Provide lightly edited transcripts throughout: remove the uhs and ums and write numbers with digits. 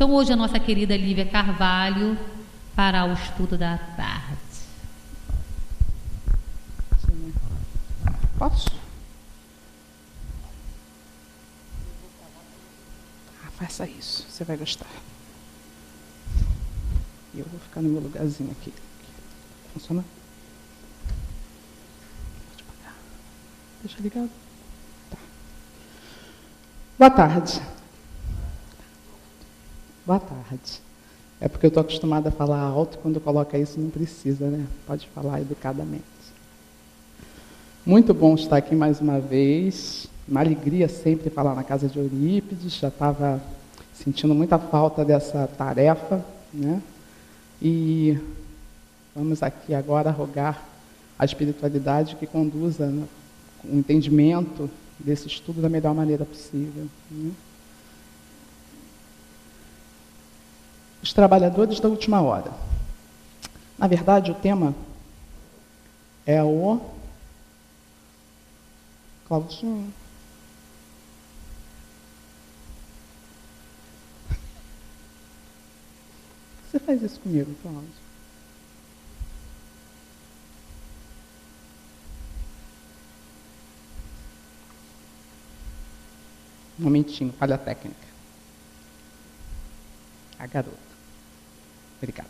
Então, hoje, a nossa querida Lívia Carvalho fará o estudo da tarde. Posso? Faça isso, você vai gostar. E eu vou ficar no meu lugarzinho aqui. Funciona? Pode apagar. Deixa ligado. Tá. Boa tarde. Boa tarde. É porque eu estou acostumada a falar alto, quando coloca isso não precisa, né? Pode falar educadamente. Muito bom estar aqui mais uma vez. Uma alegria sempre falar na casa de Eurípides. Já estava sentindo muita falta dessa tarefa, né? E vamos aqui agora rogar a espiritualidade que conduza, né, o entendimento desse estudo da melhor maneira possível, né? Os trabalhadores da última hora. Na verdade, o tema é o... Claudinho. Você faz isso comigo, Cláudio? Um momentinho, falha técnica. A garota. Obrigada.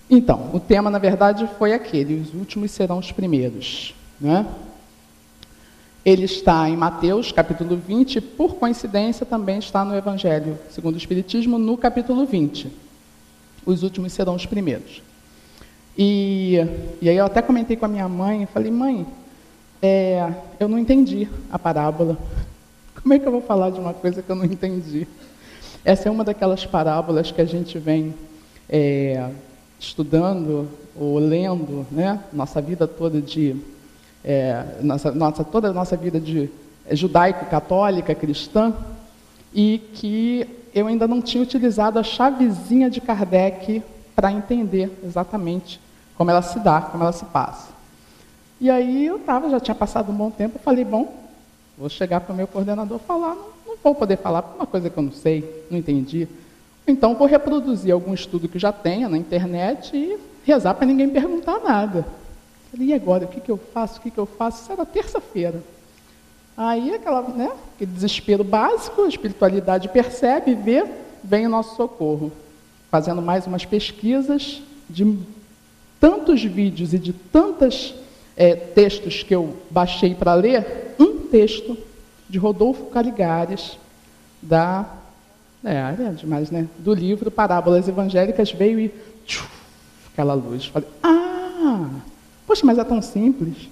Então, o tema, na verdade, foi aquele: os últimos serão os primeiros, né? Ele está em Mateus, capítulo 20, por coincidência também está no Evangelho segundo o Espiritismo, no capítulo 20. Os últimos serão os primeiros. E aí eu até comentei com a minha mãe, falei, mãe, eu não entendi a parábola. Como é que eu vou falar de uma coisa que eu não entendi? Essa é uma daquelas parábolas que a gente vem estudando ou lendo, né, nossa vida toda toda a nossa vida de judaico-católica, cristã, e que eu ainda não tinha utilizado a chavezinha de Kardec para entender exatamente como ela se dá, como ela se passa. E aí já tinha passado um bom tempo, eu falei, bom, vou chegar para o meu coordenador falar, não vou poder falar por uma coisa que eu não sei, não entendi. Então, vou reproduzir algum estudo que já tenha na internet e rezar para ninguém perguntar nada. E agora, o que eu faço? Isso era terça-feira. Aí, aquele desespero básico, a espiritualidade percebe, vê, vem o nosso socorro. Fazendo mais umas pesquisas de tantos vídeos e de tantos textos que eu baixei para ler, um texto de Rodolfo Caligares, demais, né? Do livro Parábolas Evangélicas, veio e aquela luz. Falei, poxa, mas é tão simples.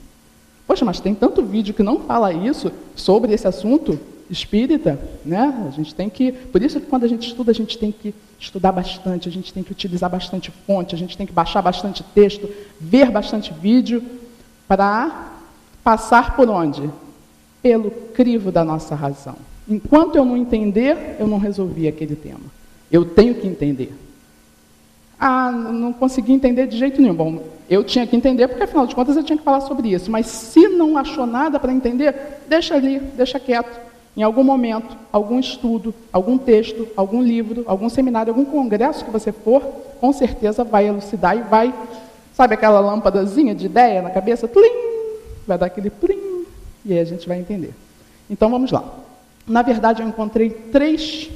Poxa, mas tem tanto vídeo que não fala isso sobre esse assunto espírita, né? A gente tem que... Por isso que quando a gente tem que estudar bastante, a gente tem que utilizar bastante fonte, a gente tem que baixar bastante texto, ver bastante vídeo, para passar por onde? Pelo crivo da nossa razão. Enquanto eu não entender, eu não resolvi aquele tema. Eu tenho que entender. Não consegui entender de jeito nenhum. Bom, eu tinha que entender, porque afinal de contas eu tinha que falar sobre isso. Mas se não achou nada para entender, deixa ali, deixa quieto. Em algum momento, algum estudo, algum texto, algum livro, algum seminário, algum congresso que você for, com certeza vai elucidar e vai, sabe aquela lâmpadazinha de ideia na cabeça? Tlim! Vai dar aquele plim, e aí a gente vai entender. Então vamos lá. Na verdade, eu encontrei 3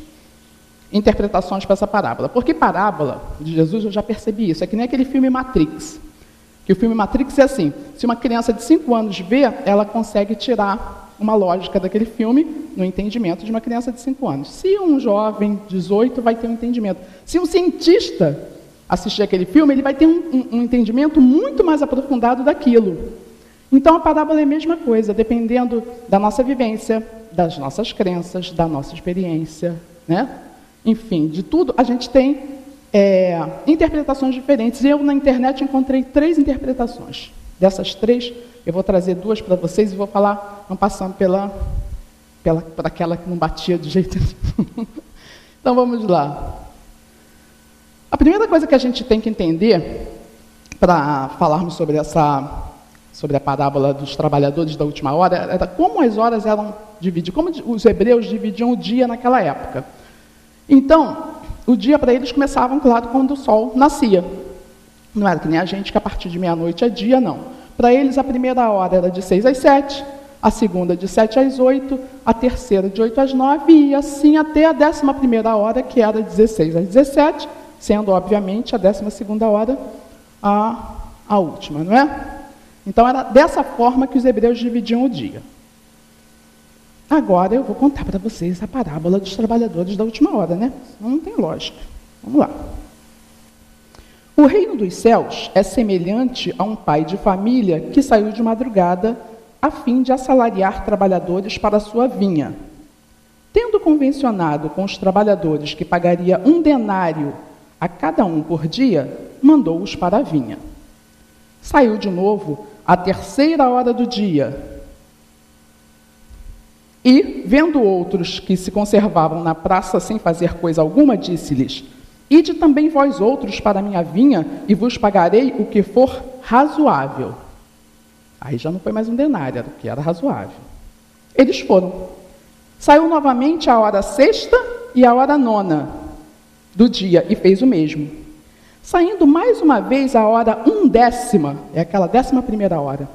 interpretações para essa parábola. Porque parábola de Jesus, eu já percebi isso. É que nem aquele filme Matrix. Que o filme Matrix é assim, se uma criança de 5 anos vê, ela consegue tirar uma lógica daquele filme no entendimento de uma criança de 5 anos. Se um jovem, 18, vai ter um entendimento. Se um cientista assistir aquele filme, ele vai ter um entendimento muito mais aprofundado daquilo. Então, a parábola é a mesma coisa, dependendo da nossa vivência, das nossas crenças, da nossa experiência, né? Enfim, de tudo, a gente tem interpretações diferentes. Eu, na internet, encontrei 3 interpretações. Dessas 3, eu vou trazer 2 para vocês e vou falar, não passando por aquela que não batia de jeito nenhum. Então, vamos lá. A primeira coisa que a gente tem que entender, para falarmos sobre a parábola dos trabalhadores da última hora, era como as horas eram divididas, como os hebreus dividiam o dia naquela época. Então, o dia para eles começava, claro, quando o sol nascia. Não era que nem a gente, que a partir de meia-noite é dia, não. Para eles, a primeira hora era de 6 às 7, a segunda de 7 às 8, a terceira de 8 às 9, e assim até a 11ª hora, que era de 16 às 17, sendo, obviamente, a 12ª hora a última, não é? Então, era dessa forma que os hebreus dividiam o dia. Agora, eu vou contar para vocês a parábola dos trabalhadores da última hora, né? Não tem lógica. Vamos lá. O reino dos céus é semelhante a um pai de família que saiu de madrugada a fim de assalariar trabalhadores para a sua vinha. Tendo convencionado com os trabalhadores que pagaria 1 denário a cada um por dia, mandou-os para a vinha. Saiu de novo à 3ª hora do dia e, vendo outros que se conservavam na praça sem fazer coisa alguma, disse-lhes: Ide também vós outros para a minha vinha, e vos pagarei o que for razoável. Aí já não foi mais 1 denário, era o que era razoável. Eles foram. Saiu novamente a hora 6ª e a hora 9ª do dia, e fez o mesmo. Saindo mais uma vez a hora 1/10, é aquela 11ª hora,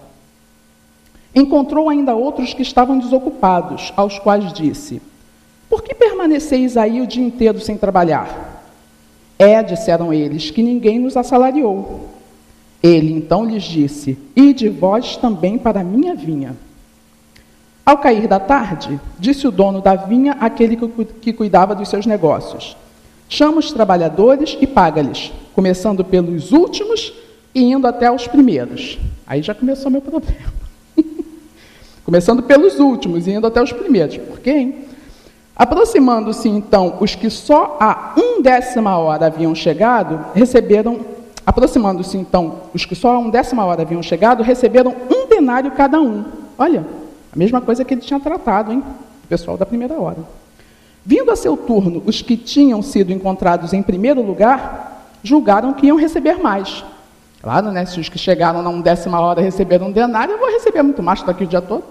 encontrou ainda outros que estavam desocupados, aos quais disse: Por que permaneceis aí o dia inteiro sem trabalhar? Disseram eles, que ninguém nos assalariou. Ele então lhes disse: Ide vós também para a minha vinha. Ao cair da tarde, disse o dono da vinha àquele que cuidava dos seus negócios: Chama os trabalhadores e paga-lhes, começando pelos últimos e indo até os primeiros. Aí já começou meu problema. Começando pelos últimos e indo até os primeiros. Por quê, hein? Aproximando-se, então, os que só a 1/10 hora haviam chegado, Aproximando-se, então, os que só a 1/10 hora haviam chegado, receberam 1 denário cada um. Olha, a mesma coisa que ele tinha tratado, hein? O pessoal da primeira hora. Vindo a seu turno, os que tinham sido encontrados em primeiro lugar, julgaram que iam receber mais. Claro, né? Se os que chegaram na 1/10 hora receberam 1 denário, eu vou receber muito mais, estou aqui o dia todo.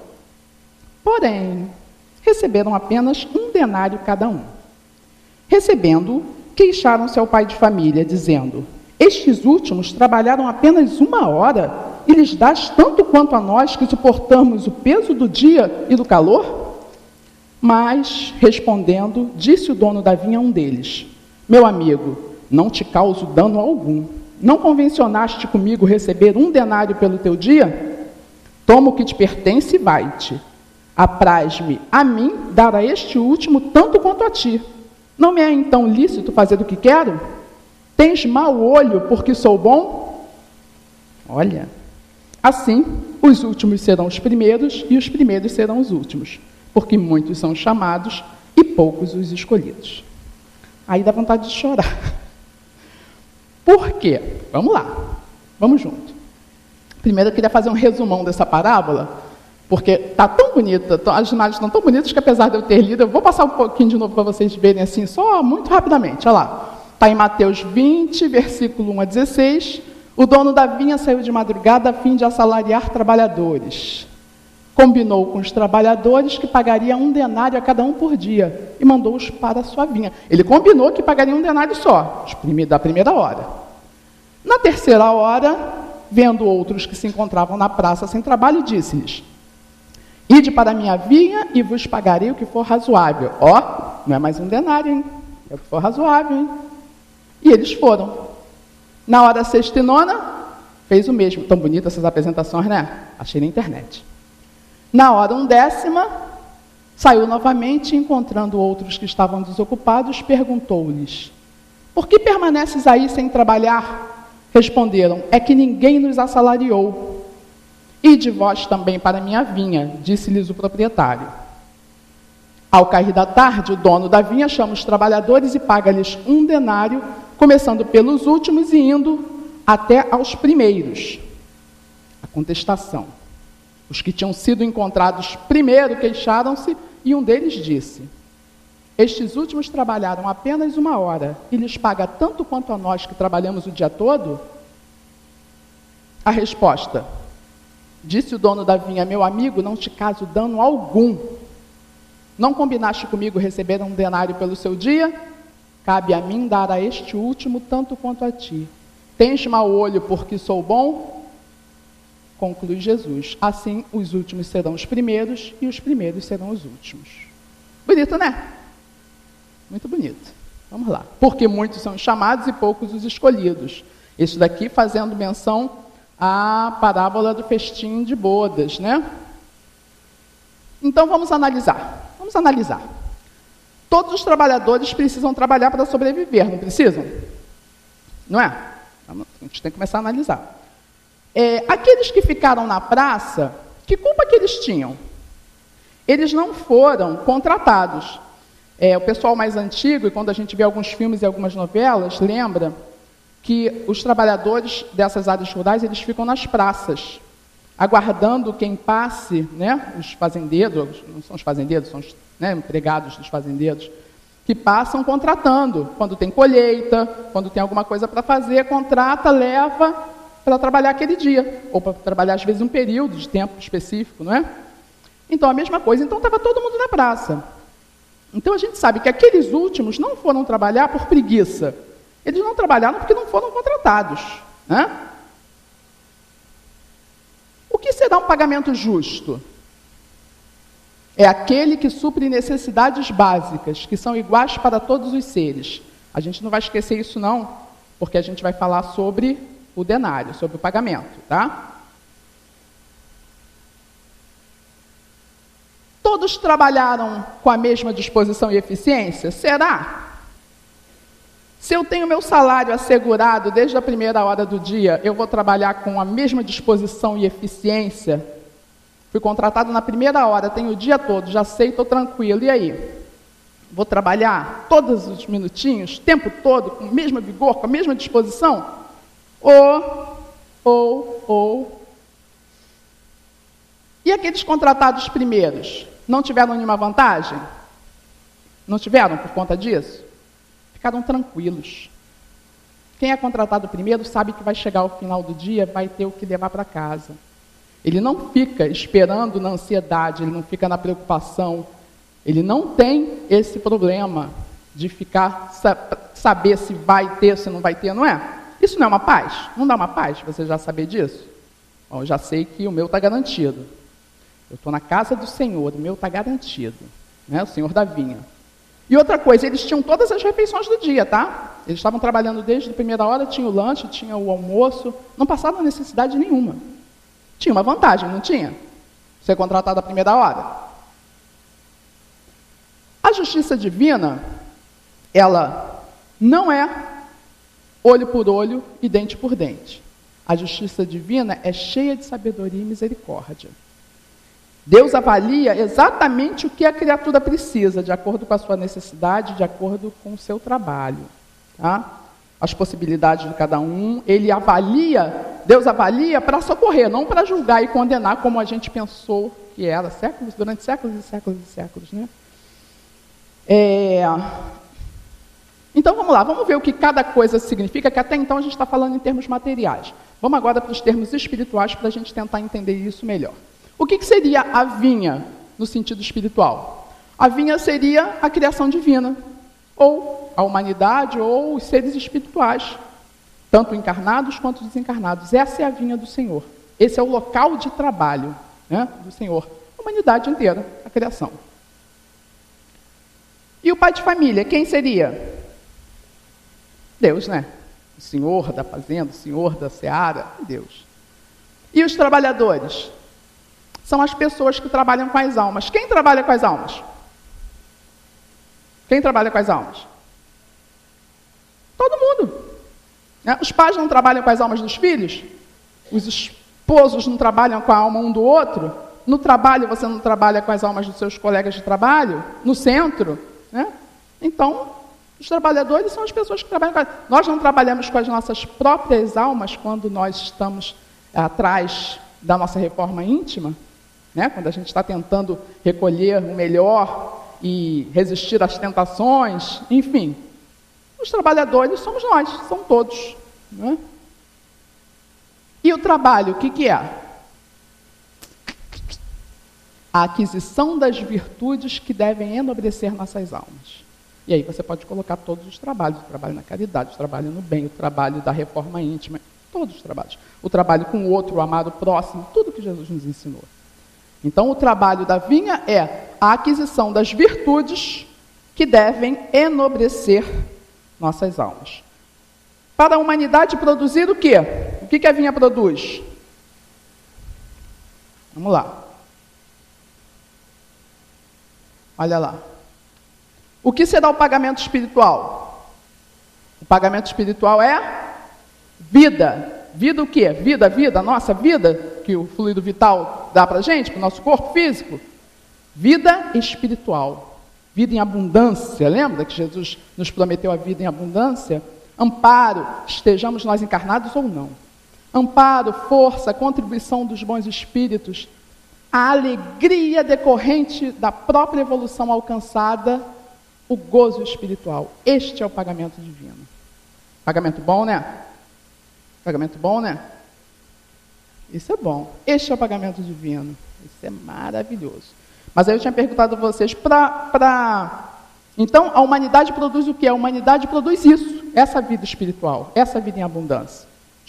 Porém, receberam apenas 1 denário cada um. Recebendo, queixaram-se ao pai de família, dizendo: Estes últimos trabalharam apenas 1 hora, e lhes dás tanto quanto a nós, que suportamos o peso do dia e do calor? Mas, respondendo, disse o dono da vinha a um deles: Meu amigo, não te causo dano algum. Não convencionaste comigo receber 1 denário pelo teu dia? Toma o que te pertence e vai-te. Apraz-me a mim dar a este último tanto quanto a ti. Não me é então lícito fazer o que quero? Tens mau olho porque sou bom? Olha, assim os últimos serão os primeiros e os primeiros serão os últimos, porque muitos são chamados e poucos os escolhidos. Aí dá vontade de chorar. Por quê? Vamos lá, vamos junto. Primeiro eu queria fazer um resumão dessa parábola, porque está tão bonita, as imagens estão tão bonitas que, apesar de eu ter lido, eu vou passar um pouquinho de novo para vocês verem assim, só muito rapidamente. Olha lá, está em Mateus 20, versículo 1 a 16. O dono da vinha saiu de madrugada a fim de assalariar trabalhadores. Combinou com os trabalhadores que pagaria 1 denário a cada um por dia e mandou-os para a sua vinha. Ele combinou que pagaria 1 denário só, da primeira hora. Na 3ª hora, vendo outros que se encontravam na praça sem trabalho, disse-lhes: Ide para a minha vinha e vos pagarei o que for razoável. Ó, não é mais 1 denário, hein? É o que for razoável, hein? E eles foram. Na hora 6ª e 9ª, fez o mesmo. Tão bonitas essas apresentações, né? Achei na internet. Na hora 1/10, saiu novamente, encontrando outros que estavam desocupados, perguntou-lhes: Por que permaneces aí sem trabalhar? Responderam: É que ninguém nos assalariou. Ide vós também para a minha vinha, disse-lhes o proprietário. Ao cair da tarde, o dono da vinha chama os trabalhadores e paga-lhes 1 denário, começando pelos últimos e indo até aos primeiros. A contestação. Os que tinham sido encontrados primeiro queixaram-se e um deles disse: Estes últimos trabalharam apenas 1 hora e lhes paga tanto quanto a nós que trabalhamos o dia todo? A resposta: Disse o dono da vinha: Meu amigo, não te caso dano algum. Não combinaste comigo receber 1 denário pelo seu dia? cabe a mim dar a este último tanto quanto a ti. Tens mau olho porque sou bom? Conclui Jesus. Assim, os últimos serão os primeiros e os primeiros serão os últimos. Bonito, né? Muito bonito. Vamos lá. Porque muitos são os chamados e poucos os escolhidos. Isso daqui fazendo menção à parábola do festim de bodas, né? Então, vamos analisar. Vamos analisar. Todos os trabalhadores precisam trabalhar para sobreviver, não precisam? Não é? A gente tem que começar a analisar. Aqueles que ficaram na praça, que culpa que eles tinham? Eles não foram contratados. O pessoal mais antigo, e quando a gente vê alguns filmes e algumas novelas, lembra que os trabalhadores dessas áreas rurais, eles ficam nas praças, aguardando quem passe, né? Os fazendeiros, não são os fazendeiros, são os empregados dos fazendeiros, que passam contratando. Quando tem colheita, quando tem alguma coisa para fazer, contrata, leva para trabalhar aquele dia, ou para trabalhar, às vezes, um período de tempo específico, não é? Então, a mesma coisa. Então, estava todo mundo na praça. Então, a gente sabe que aqueles últimos não foram trabalhar por preguiça. Eles não trabalharam porque não foram contratados, né? O que será um pagamento justo? É aquele que supre necessidades básicas, que são iguais para todos os seres. A gente não vai esquecer isso não, porque a gente vai falar sobre o denário, sobre o pagamento, tá? Todos trabalharam com a mesma disposição e eficiência? Será? Se eu tenho meu salário assegurado desde a primeira hora do dia, eu vou trabalhar com a mesma disposição e eficiência? Fui contratado na primeira hora, tenho o dia todo, já sei, estou tranquilo. E aí? Vou trabalhar todos os minutinhos, o tempo todo, com o mesmo vigor, com a mesma disposição? Ou. E aqueles contratados primeiros? Não tiveram nenhuma vantagem? Não tiveram por conta disso? Ficaram tranquilos. Quem é contratado primeiro sabe que vai chegar ao final do dia, vai ter o que levar para casa. Ele não fica esperando na ansiedade, ele não fica na preocupação, ele não tem esse problema de ficar, saber se vai ter, se não vai ter, não é? Isso não é uma paz? Não dá uma paz você já saber disso? Bom, eu já sei que o meu está garantido. Eu estou na casa do Senhor, o meu está garantido, né? O Senhor da vinha. E outra coisa, eles tinham todas as refeições do dia, tá? Eles estavam trabalhando desde a primeira hora, tinha o lanche, tinha o almoço, não passavam necessidade nenhuma. Tinha uma vantagem, não tinha? Ser contratado à primeira hora. A justiça divina, ela não é olho por olho e dente por dente. A justiça divina é cheia de sabedoria e misericórdia. Deus avalia exatamente o que a criatura precisa, de acordo com a sua necessidade, de acordo com o seu trabalho. Tá? As possibilidades de cada um, Deus avalia para socorrer, não para julgar e condenar como a gente pensou que era, durante séculos e séculos e séculos, né? Então vamos lá, vamos ver o que cada coisa significa, que até então a gente está falando em termos materiais. Vamos agora para os termos espirituais para a gente tentar entender isso melhor. O que seria a vinha no sentido espiritual? A vinha seria a criação divina, ou a humanidade, ou os seres espirituais, tanto encarnados quanto desencarnados. Essa é a vinha do Senhor. Esse é o local de trabalho, né, do Senhor. A humanidade inteira, a criação. E o pai de família, quem seria? Deus, né? O Senhor da fazenda, o Senhor da seara, Deus. E os trabalhadores? São as pessoas que trabalham com as almas. Quem trabalha com as almas? Quem trabalha com as almas? Todo mundo. Né? Os pais não trabalham com as almas dos filhos? Os esposos não trabalham com a alma um do outro? No trabalho você não trabalha com as almas dos seus colegas de trabalho? No centro? Né? Então, os trabalhadores são as pessoas que trabalham com as... Nós não trabalhamos com as nossas próprias almas quando nós estamos atrás da nossa reforma íntima, né? Quando a gente está tentando recolher o melhor e resistir às tentações, enfim. Os trabalhadores somos nós, são todos. Né? E o trabalho, o que é? A aquisição das virtudes que devem enobrecer nossas almas. E aí você pode colocar todos os trabalhos, o trabalho na caridade, o trabalho no bem, o trabalho da reforma íntima, todos os trabalhos. O trabalho com o outro, o amar o próximo, tudo que Jesus nos ensinou. Então, o trabalho da vinha é a aquisição das virtudes que devem enobrecer nossas almas. Para a humanidade produzir o quê? O que a vinha produz? Vamos lá. Olha lá. O que será o pagamento espiritual? O pagamento espiritual é vida. Vida o quê? Vida, nossa vida, que o fluido vital dá para a gente, para o nosso corpo físico. Vida espiritual. Vida em abundância. Lembra que Jesus nos prometeu a vida em abundância? Amparo, estejamos nós encarnados ou não. Amparo, força, contribuição dos bons espíritos. A alegria decorrente da própria evolução alcançada, o gozo espiritual. Este é o pagamento divino. Pagamento bom, né? Pagamento bom, né? Isso é bom. Este é o pagamento divino. Isso é maravilhoso. Mas aí eu tinha perguntado a vocês, então, a humanidade produz o quê? A humanidade produz isso, essa vida espiritual, essa vida em abundância.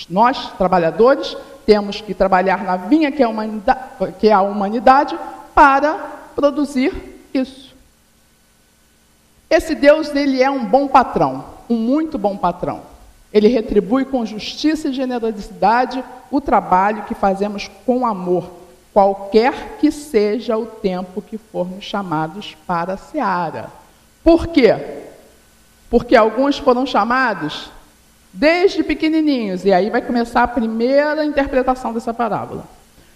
Nós, trabalhadores, temos que trabalhar na vinha que é a humanidade para produzir isso. Esse Deus, ele é um bom patrão, um muito bom patrão. Ele retribui com justiça e generosidade o trabalho que fazemos com amor, qualquer que seja o tempo que formos chamados para a seara. Por quê? Porque alguns foram chamados desde pequenininhos, e aí vai começar a primeira interpretação dessa parábola.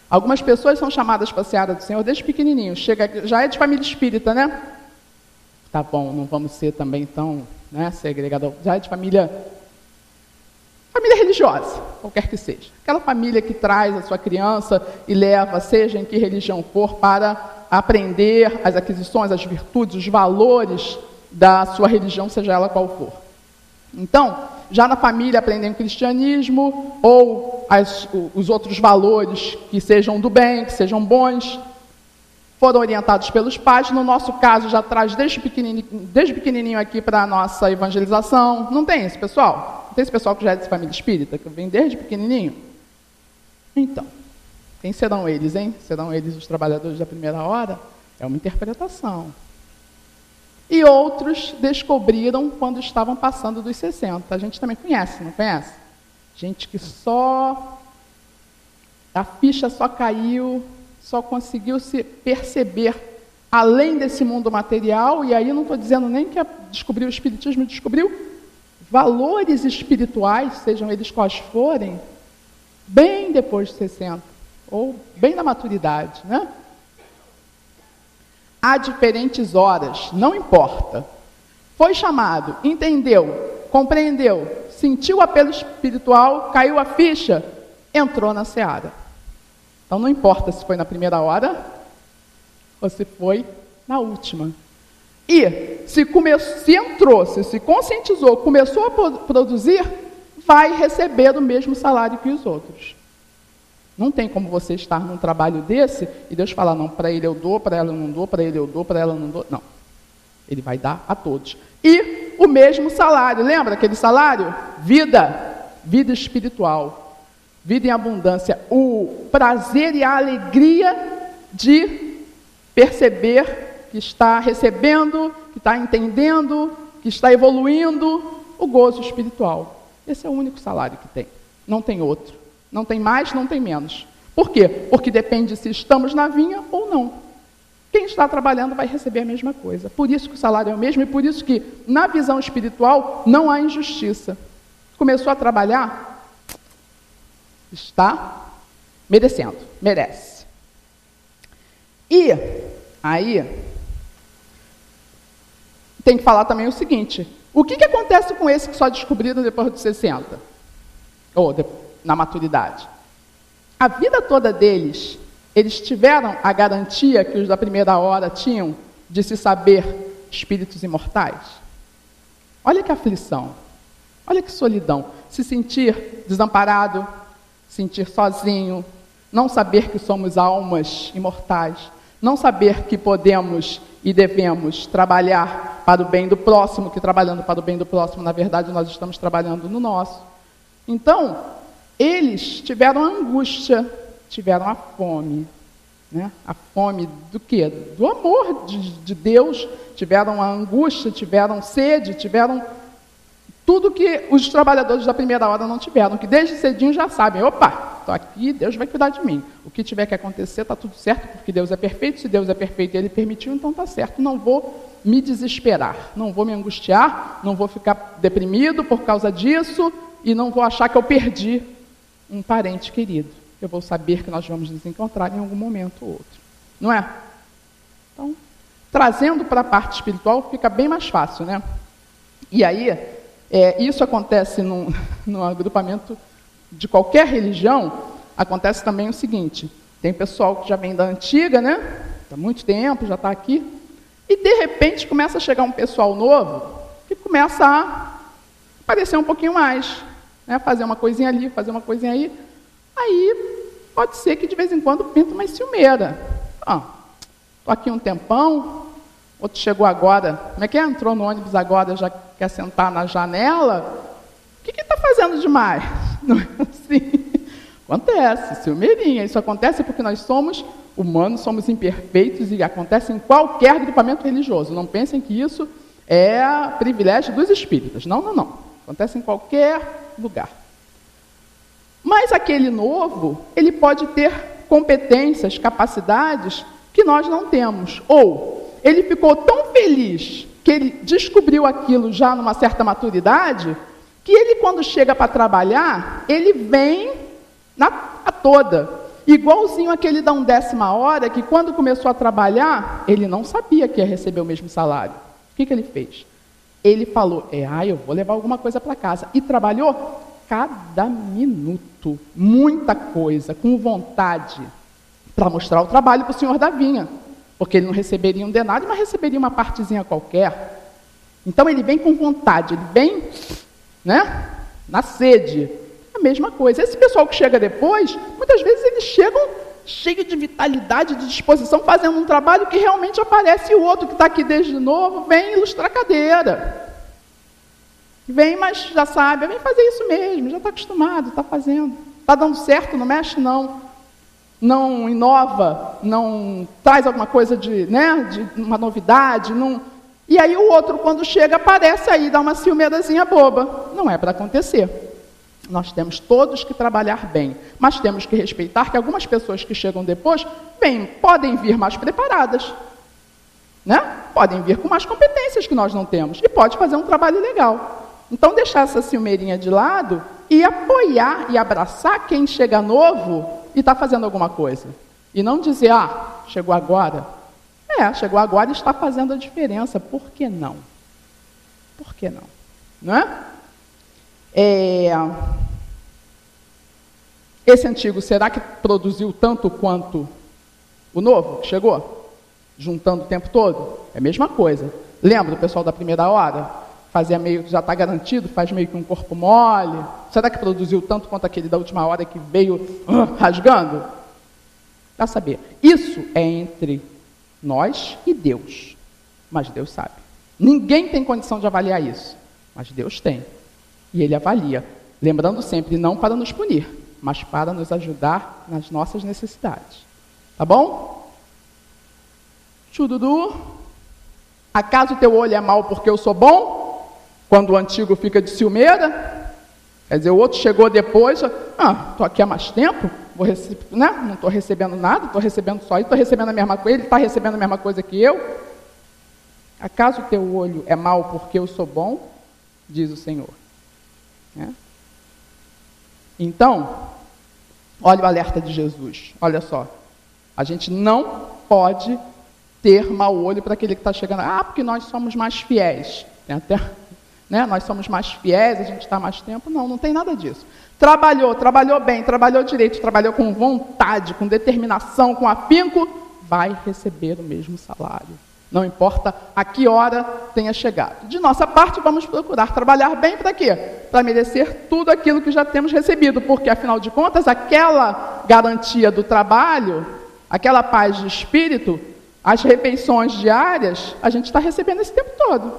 Algumas pessoas são chamadas para a seara do Senhor desde pequenininhos, já é de família espírita, né? Tá bom, não vamos ser também tão, né, segregador, já é de família religiosa, qualquer que seja. Aquela família que traz a sua criança e leva, seja em que religião for, para aprender as aquisições, as virtudes, os valores da sua religião, seja ela qual for. Então, já na família aprendem o cristianismo ou os outros valores que sejam do bem, que sejam bons, foram orientados pelos pais. No nosso caso, já traz desde pequenininho aqui para a nossa evangelização. Não tem esse pessoal? Não tem esse pessoal que já é de família espírita, que vem desde pequenininho? Então, quem serão eles, hein? Serão eles os trabalhadores da primeira hora? É uma interpretação. E outros descobriram quando estavam passando dos 60. A gente também conhece, não conhece? Gente que a ficha só caiu, só conseguiu se perceber além desse mundo material, e aí não estou dizendo nem que descobriu o espiritismo, descobriu valores espirituais, sejam eles quais forem, bem depois de 60, ou bem na maturidade, né? Há diferentes horas, não importa. Foi chamado, entendeu, compreendeu, sentiu o apelo espiritual, caiu a ficha, entrou na seara. Então não importa se foi na primeira hora ou se foi na última. E se entrou, se conscientizou, começou a produzir, vai receber o mesmo salário que os outros. Não tem como você estar num trabalho desse e Deus falar, não, para ele eu dou, para ela eu não dou, para ele eu dou, para ela eu não dou. Não. Ele vai dar a todos. E o mesmo salário, lembra aquele salário? Vida espiritual, vida em abundância, o prazer e a alegria de perceber que está recebendo, que está entendendo, que está evoluindo, o gozo espiritual. Esse é o único salário que tem, não tem outro. Não tem mais, não tem menos. Por quê? Porque depende se estamos na vinha ou não. Quem está trabalhando vai receber a mesma coisa. Por isso que o salário é o mesmo e por isso que, na visão espiritual, não há injustiça. Começou a trabalhar, está merecendo, merece. E aí, tem que falar também o seguinte, o que acontece com esse que só descobriram depois dos 60? Ou na maturidade. A vida toda deles, eles tiveram a garantia que os da primeira hora tinham de se saber espíritos imortais? Olha que aflição, olha que solidão. Se sentir desamparado, sentir sozinho, não saber que somos almas imortais, não saber que podemos e devemos trabalhar para o bem do próximo, que trabalhando para o bem do próximo, na verdade, nós estamos trabalhando no nosso. Então, eles tiveram a angústia, tiveram a fome. Né? A fome do quê? Do amor de Deus, tiveram a angústia, tiveram sede, tiveram tudo que os trabalhadores da primeira hora não tiveram, que desde cedinho já sabem, opa, estou aqui, Deus vai cuidar de mim. O que tiver que acontecer, está tudo certo, porque Deus é perfeito, se Deus é perfeito e Ele permitiu, então está certo, não vou me desesperar, não vou me angustiar, não vou ficar deprimido por causa disso, e não vou achar que eu perdi um parente querido. Eu vou saber que nós vamos nos encontrar em algum momento ou outro. Não é? Então, trazendo para a parte espiritual, fica bem mais fácil, né? E aí, isso acontece no agrupamento de qualquer religião, acontece também o seguinte, tem pessoal que já vem da antiga, né? Há muito tempo, já está aqui, e de repente começa a chegar um pessoal novo, que começa a aparecer um pouquinho mais, né? Fazer uma coisinha ali, fazer uma coisinha aí, aí pode ser que de vez em quando pinta uma ciumeira. Estou aqui um tempão, outro chegou agora, como é que é? Entrou no ônibus agora, já quer sentar na janela, o que está fazendo demais? Não é assim? Acontece, ciumeirinha, isso acontece porque nós somos humanos, somos imperfeitos e acontece em qualquer agrupamento religioso. Não pensem que isso é privilégio dos espíritas. Não, não, não. Acontece em qualquer lugar. Mas aquele novo, ele pode ter competências, capacidades que nós não temos. Ou ele ficou tão feliz que ele descobriu aquilo já numa certa maturidade, que ele, quando chega para trabalhar, ele vem a toda. Igualzinho aquele da 1/10 hora, que quando começou a trabalhar, ele não sabia que ia receber o mesmo salário. O que ele fez? Ele falou, eu vou levar alguma coisa para casa. E trabalhou cada minuto, muita coisa, com vontade, para mostrar o trabalho para o senhor da vinha. Porque ele não receberia um denário, mas receberia uma partezinha qualquer. Então ele vem com vontade, ele vem, né, na sede. A mesma coisa. Esse pessoal que chega depois, muitas vezes eles chegam cheios de vitalidade, de disposição, fazendo um trabalho que realmente aparece, e o outro que está aqui desde novo vem ilustrar a cadeira. Vem, mas já sabe, vem fazer isso mesmo, já está acostumado, está fazendo. Está dando certo, não mexe não. Não inova, não traz alguma coisa de uma novidade. Não... E aí o outro, quando chega, aparece aí, dá uma ciumeirazinha boba. Não é para acontecer. Nós temos todos que trabalhar bem, mas temos que respeitar que algumas pessoas que chegam depois, podem vir mais preparadas, né? Podem vir com mais competências que nós não temos, e pode fazer um trabalho legal. Então, deixar essa ciumeirinha de lado e apoiar e abraçar quem chega novo e está fazendo alguma coisa. E não dizer, chegou agora. Chegou agora e está fazendo a diferença. Por que não? Por que não? Não é? Esse antigo, será que produziu tanto quanto o novo que chegou? Juntando o tempo todo? É a mesma coisa. Lembra o pessoal da primeira hora? Fazia meio que já está garantido, faz meio que um corpo mole. Será que produziu tanto quanto aquele da última hora que veio rasgando? Dá saber. Isso é entre nós e Deus. Mas Deus sabe. Ninguém tem condição de avaliar isso. Mas Deus tem. E Ele avalia, lembrando sempre, não para nos punir, mas para nos ajudar nas nossas necessidades. Tá bom? Chududu. Acaso teu olho é mau porque eu sou bom? Quando o antigo fica de ciumeira? Quer dizer, o outro chegou depois, estou aqui há mais tempo, não estou recebendo nada, estou recebendo só isso, estou recebendo a mesma coisa, ele está recebendo a mesma coisa que eu. Acaso teu olho é mau porque eu sou bom? Diz o Senhor. Então, olha o alerta de Jesus, olha só, a gente não pode ter mau olho para aquele que está chegando, porque nós somos mais fiéis, nós somos mais fiéis, a gente está mais tempo, não tem nada disso. Trabalhou bem, trabalhou direito, trabalhou com vontade, com determinação, com afinco, vai receber o mesmo salário. Não importa a que hora tenha chegado. De nossa parte, vamos procurar trabalhar bem para quê? Para merecer tudo aquilo que já temos recebido, porque, afinal de contas, aquela garantia do trabalho, aquela paz de espírito, As refeições diárias, a gente está recebendo esse tempo todo.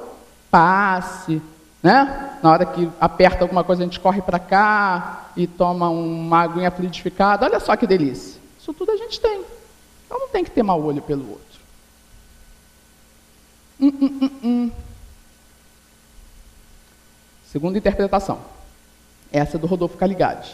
Passe, né? Na hora que aperta alguma coisa, a gente corre para cá e toma uma aguinha fluidificada. Olha só que delícia. Isso tudo a gente tem. Então não tem que ter mau olho pelo outro. Segunda interpretação. Essa é do Rodolfo Caligari.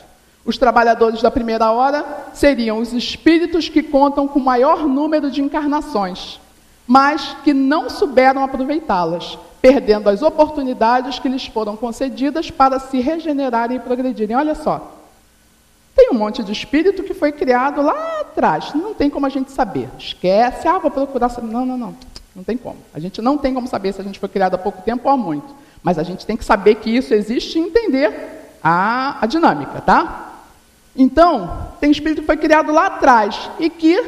Os trabalhadores da primeira hora seriam os espíritos que contam com maior número de encarnações, mas que não souberam aproveitá-las, perdendo as oportunidades que lhes foram concedidas para se regenerarem e progredirem. Olha só, tem um monte de espírito que foi criado lá atrás, não tem como a gente saber. Esquece, vou procurar saber. Não tem como. A gente não tem como saber se a gente foi criado há pouco tempo ou há muito, mas a gente tem que saber que isso existe e entender a dinâmica, tá? Então, tem espírito que foi criado lá atrás e que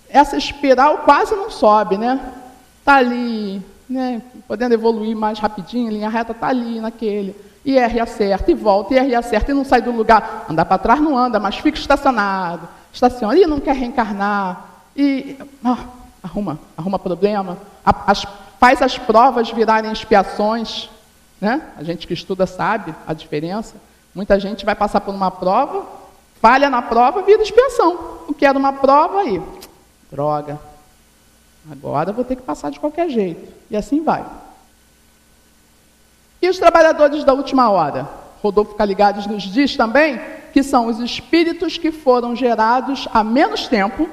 essa espiral quase não sobe, né? Está ali, né? Podendo evoluir mais rapidinho, linha reta, está ali naquele. E erra e acerta, e volta, e erra e acerta, e não sai do lugar. Andar para trás não anda, mas fica estacionado. Estaciona, e não quer reencarnar. E arruma problema. Faz as provas virarem expiações. Né? A gente que estuda sabe a diferença. Muita gente vai passar por uma prova, falha na prova, vira expiação. O que era uma prova aí? Droga. Agora vou ter que passar de qualquer jeito. E assim vai. E os trabalhadores da última hora? Rodolfo Caligari nos diz também que são os espíritos que foram gerados há menos tempo,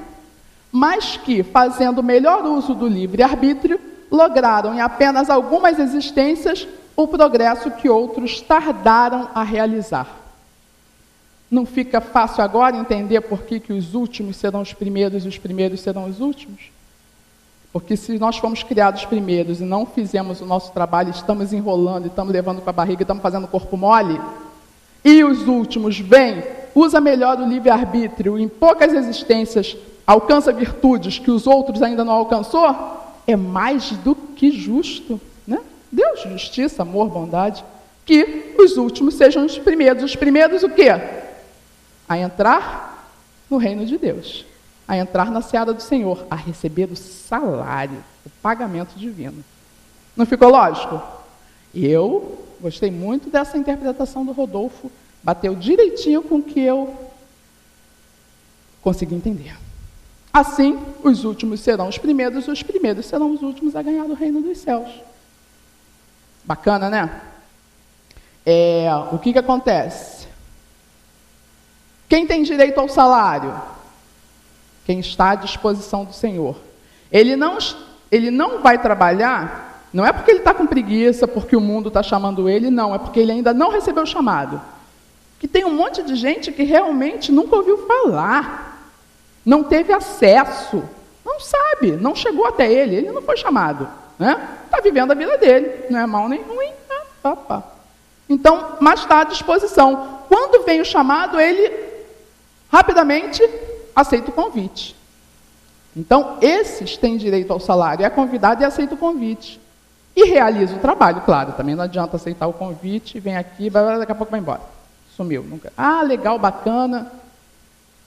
mas que, fazendo melhor uso do livre-arbítrio, lograram em apenas algumas existências o progresso que outros tardaram a realizar. Não fica fácil agora entender por que os últimos serão os primeiros e os primeiros serão os últimos? Porque se nós fomos criados primeiros e não fizemos o nosso trabalho, estamos enrolando, estamos levando com a barriga, estamos fazendo corpo mole, e os últimos vêm, usa melhor o livre-arbítrio, em poucas existências alcança virtudes que os outros ainda não alcançou, é mais do que justo, né? Deus, justiça, amor, bondade, que os últimos sejam os primeiros. Os primeiros o quê? A entrar no reino de Deus, a entrar na seara do Senhor, a receber o salário, o pagamento divino. Não ficou lógico? Eu gostei muito dessa interpretação do Rodolfo, bateu direitinho com o que eu consegui entender. Assim, os últimos serão os primeiros serão os últimos a ganhar o reino dos céus. Bacana, né? O que acontece? Quem tem direito ao salário? Quem está à disposição do Senhor. Ele não vai trabalhar, não é porque ele está com preguiça, porque o mundo está chamando ele, não, é porque ele ainda não recebeu o chamado. Que tem um monte de gente que realmente nunca ouviu falar, não teve acesso, não sabe, não chegou até ele não foi chamado, né? Está vivendo a vida dele, não é mal nem ruim, Então, mas está à disposição. Quando vem o chamado, ele rapidamente aceita o convite. Então, esses têm direito ao salário, é convidado e aceita o convite. E realiza o trabalho, claro, também não adianta aceitar o convite, vem aqui, daqui a pouco vai embora. Sumiu. Nunca. Legal, bacana.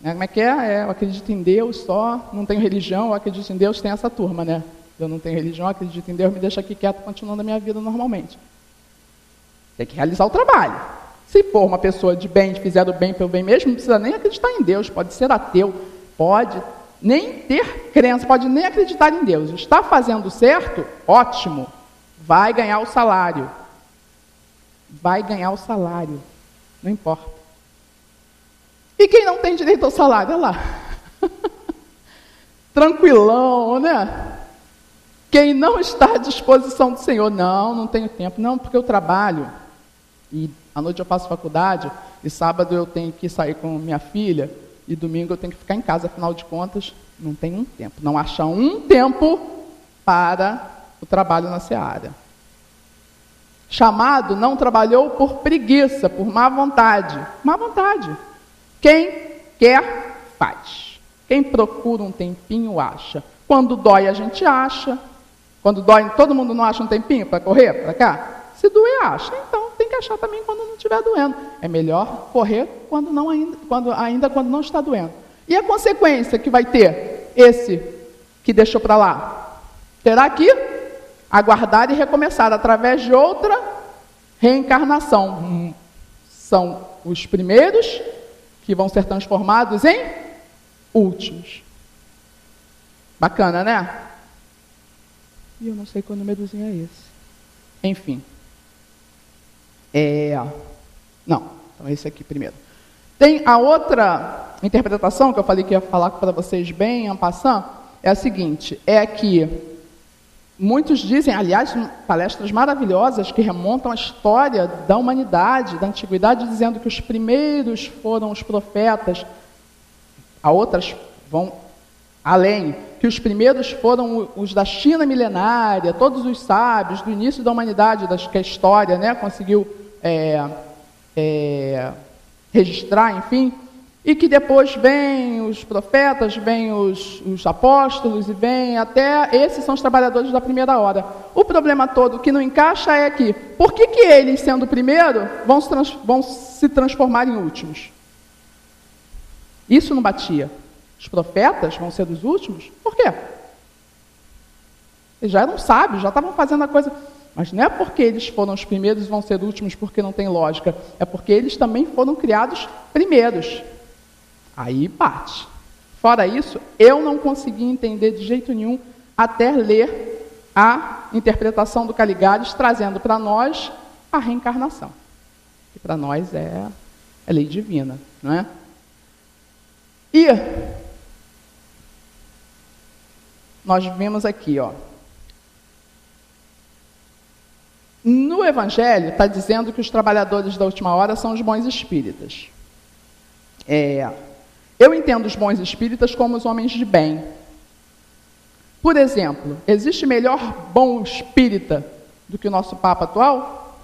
Como é que é? Eu acredito em Deus só, não tenho religião, eu acredito em Deus, tem essa turma, né? Eu não tenho religião, acredito em Deus, me deixa aqui quieto, continuando a minha vida normalmente. Tem que realizar o trabalho. Se for uma pessoa de bem, fizer o bem pelo bem mesmo, não precisa nem acreditar em Deus, pode ser ateu, pode nem ter crença, pode nem acreditar em Deus. Está fazendo certo? Ótimo. Vai ganhar o salário. Vai ganhar o salário. Não importa. E quem não tem direito ao salário? Olha lá. Tranquilão, né? Quem não está à disposição do Senhor, não tenho tempo, não, porque eu trabalho, e à noite eu faço faculdade, e sábado eu tenho que sair com minha filha, e domingo eu tenho que ficar em casa, afinal de contas, não tem um tempo, não acha um tempo para o trabalho na seara. Chamado não trabalhou por preguiça, por má vontade. Má vontade. Quem quer, faz. Quem procura um tempinho, acha. Quando dói, a gente acha. Quando dói, todo mundo não acha um tempinho para correr para cá? Se doer, acha. Então, tem que achar também quando não estiver doendo. É melhor correr quando não está doendo. E a consequência que vai ter esse que deixou para lá? Terá que aguardar e recomeçar através de outra reencarnação. São os primeiros que vão ser transformados em últimos. Bacana, né? E eu não sei qual númerozinho é esse. Enfim. Não, então esse aqui primeiro. Tem a outra interpretação que eu falei que ia falar para vocês bem, en passant, é a seguinte, é que muitos dizem, aliás, palestras maravilhosas que remontam a história da humanidade, da antiguidade, dizendo que os primeiros foram os profetas, a outras vão além, que os primeiros foram os da China milenária, todos os sábios do início da humanidade, que a história, né, conseguiu registrar, enfim, e que depois vêm os profetas, vêm os apóstolos, e vêm até, esses são os trabalhadores da primeira hora. O problema todo que não encaixa é que, por que eles, sendo o primeiro, vão se transformar em últimos? Isso não batia. Os profetas vão ser os últimos? Por quê? Eles já eram sábios, já estavam fazendo a coisa... Mas não é porque eles foram os primeiros e vão ser últimos porque não tem lógica. É porque eles também foram criados primeiros. Aí bate. Fora isso, eu não consegui entender de jeito nenhum até ler a interpretação do Caligares, trazendo para nós a reencarnação. Que para nós é lei divina, não é? E nós vimos aqui, ó. No Evangelho, está dizendo que os trabalhadores da última hora são os bons espíritas. Eu entendo os bons espíritas como os homens de bem. Por exemplo, existe melhor bom espírita do que o nosso Papa atual?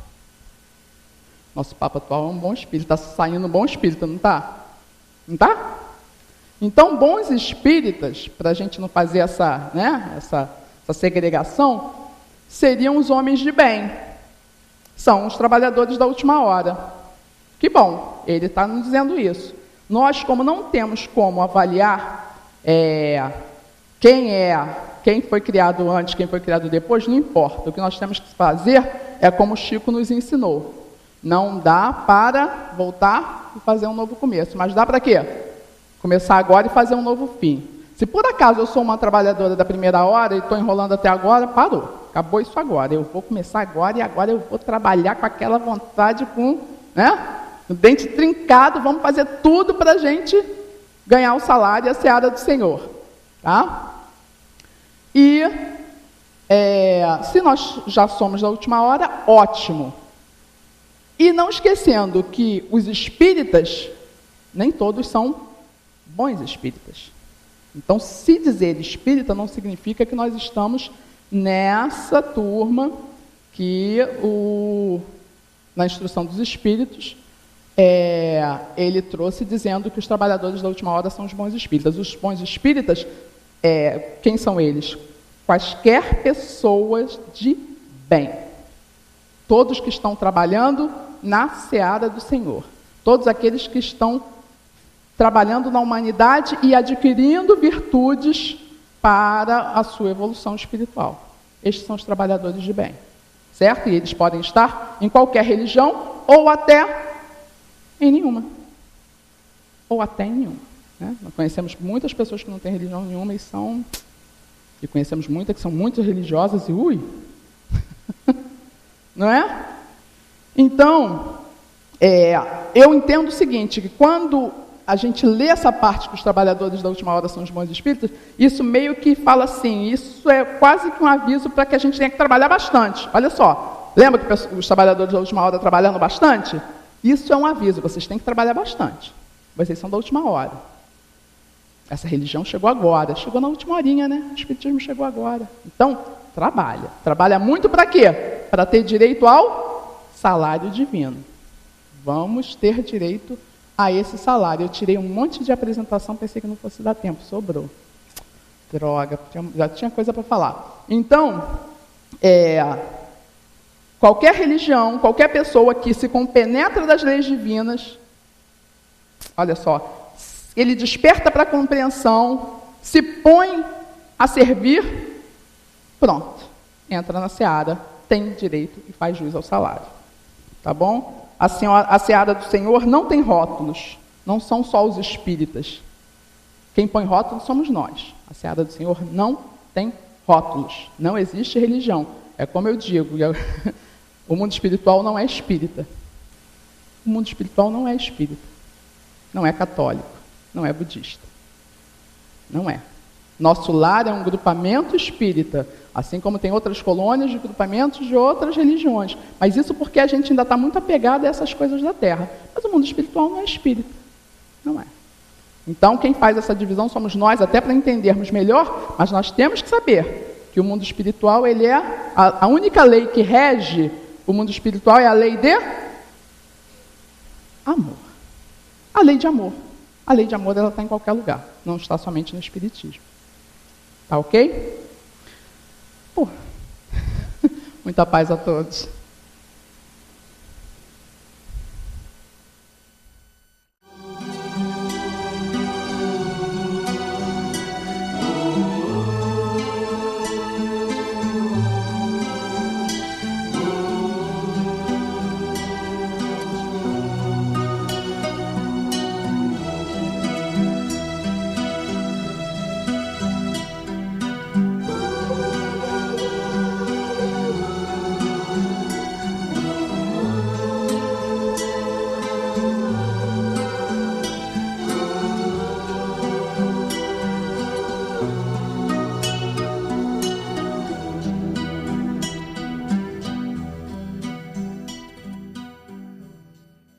Nosso Papa atual é um bom espírita, está saindo um bom espírita, não está? Não está? Então, bons espíritas, para a gente não fazer essa segregação, seriam os homens de bem. São os trabalhadores da última hora. Que bom, ele está nos dizendo isso. Nós, como não temos como avaliar quem foi criado antes, quem foi criado depois, não importa. O que nós temos que fazer é como o Chico nos ensinou. Não dá para voltar e fazer um novo começo. Mas dá para quê? Começar agora e fazer um novo fim. Se por acaso eu sou uma trabalhadora da primeira hora e estou enrolando até agora, parou. Acabou isso agora. Eu vou começar agora e agora eu vou trabalhar com aquela vontade, com o dente trincado. Vamos fazer tudo para a gente ganhar o salário e a seara do Senhor. Tá? E se nós já somos da última hora, ótimo. E não esquecendo que os espíritas, nem todos são bons espíritas. Então, se dizer espírita não significa que nós estamos nessa turma que na instrução dos espíritos ele trouxe dizendo que os trabalhadores da última hora são os bons espíritas. Os bons espíritas, quem são eles? Quaisquer pessoas de bem. Todos que estão trabalhando na seara do Senhor. Todos aqueles que estão trabalhando na humanidade e adquirindo virtudes para a sua evolução espiritual. Estes são os trabalhadores de bem, certo? E eles podem estar em qualquer religião ou até em nenhuma. Ou até em nenhuma. Né? Nós conhecemos muitas pessoas que não têm religião nenhuma e conhecemos muitas que são muito religiosas e não é? Então, eu entendo o seguinte, que quando a gente lê essa parte que os trabalhadores da última hora são os bons espíritos, isso meio que fala assim, isso é quase que um aviso para que a gente tenha que trabalhar bastante. Olha só, lembra que os trabalhadores da última hora trabalhando bastante? Isso é um aviso, vocês têm que trabalhar bastante. Vocês são da última hora. Essa religião chegou agora, chegou na última horinha, né? O espiritismo chegou agora. Então, trabalha. Trabalha muito para quê? Para ter direito ao salário divino. Vamos ter direito a esse salário. Eu tirei um monte de apresentação, pensei que não fosse dar tempo, sobrou. Droga, já tinha coisa para falar. Então, qualquer religião, qualquer pessoa que se compenetra das leis divinas, olha só, ele desperta para a compreensão, se põe a servir, pronto, entra na seara, tem direito e faz jus ao salário. Tá bom? A seara do Senhor não tem rótulos, não são só os espíritas. Quem põe rótulos somos nós. A seara do Senhor não tem rótulos, não existe religião. É como eu digo, o mundo espiritual não é espírita. O mundo espiritual não é espírita, não é católico, não é budista. Não é. Nosso lar é um grupamento espírita, assim como tem outras colônias de grupamentos de outras religiões. Mas isso porque a gente ainda está muito apegado a essas coisas da Terra. Mas o mundo espiritual não é espírita. Não é. Então, quem faz essa divisão somos nós, até para entendermos melhor, mas nós temos que saber que o mundo espiritual, ele é a única lei que rege o mundo espiritual é a lei de amor. A lei de amor. A lei de amor, ela está em qualquer lugar, não está somente no espiritismo. Tá ok? Pô. Muita paz a todos.